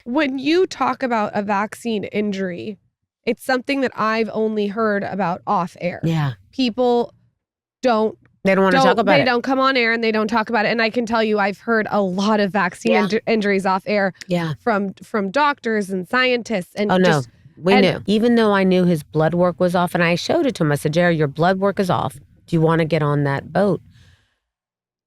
When you talk about a vaccine injury, it's something that I've only heard about off air. Yeah. People They don't want to talk about it. They don't come on air and they don't talk about it. And I can tell you, I've heard a lot of vaccine injuries off air from doctors and scientists. And we knew. Even though I knew his blood work was off, and I showed it to him. I said, Jared, your blood work is off. Do you want to get on that boat?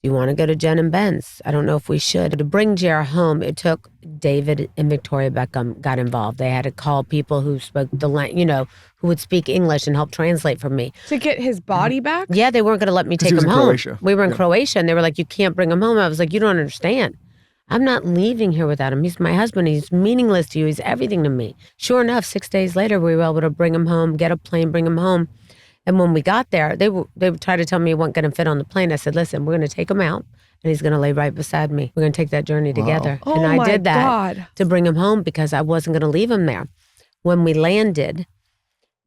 Do you want to go to Jen and Ben's? I don't know if we should. To bring Jared home, it took David and Victoria Beckham got involved. They had to call people who spoke who would speak English and help translate for me. To get his body back? Yeah, they weren't going to let me take him home. Croatia. We were in Croatia, and they were like, you can't bring him home. I was like, you don't understand. I'm not leaving here without him. He's my husband. He's meaningless to you. He's everything to me. Sure enough, 6 days later, we were able to bring him home, get a plane, bring him home. And when we got there, they would try to tell me he wasn't going to fit on the plane. I said, listen, we're going to take him out, and he's going to lay right beside me. We're going to take that journey together. Oh, and I did that to bring him home because I wasn't going to leave him there. When we landed,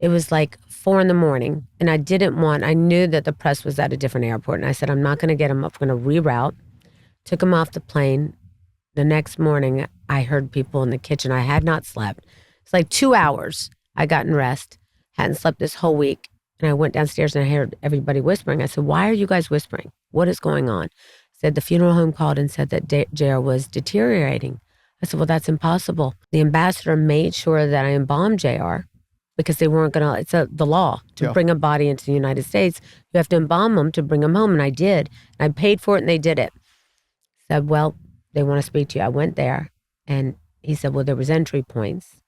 it was like 4 a.m, and I knew that the press was at a different airport. And I said, I'm not going to get him up. We're going to reroute. Took him off the plane. The next morning, I heard people in the kitchen. I had not slept. It's like 2 hours. I got in rest. Hadn't slept this whole week. And I went downstairs and I heard everybody whispering. I said, why are you guys whispering? What is going on? Said the funeral home called and said that JR was deteriorating. I said, well, that's impossible. The ambassador made sure that I embalmed JR because they weren't going to, it's the law to bring a body into the United States. You have to embalm them to bring them home. And I did. And I paid for it and they did it. Said, well, they want to speak to you. I went there and he said, well, there was entry points,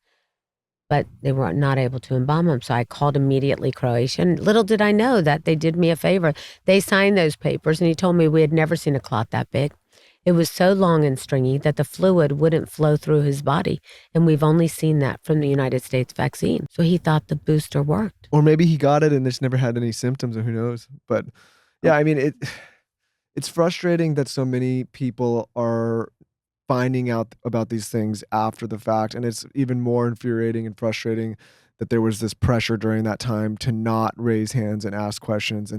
but they were not able to embalm him. So I called immediately Croatian. Little did I know that they did me a favor. They signed those papers and he told me we had never seen a clot that big. It was so long and stringy that the fluid wouldn't flow through his body. And we've only seen that from the United States vaccine. So he thought the booster worked. Or maybe he got it and just never had any symptoms, or who knows. But yeah, I mean, it's frustrating that so many people are finding out about these things after the fact. And it's even more infuriating and frustrating that there was this pressure during that time to not raise hands and ask questions. And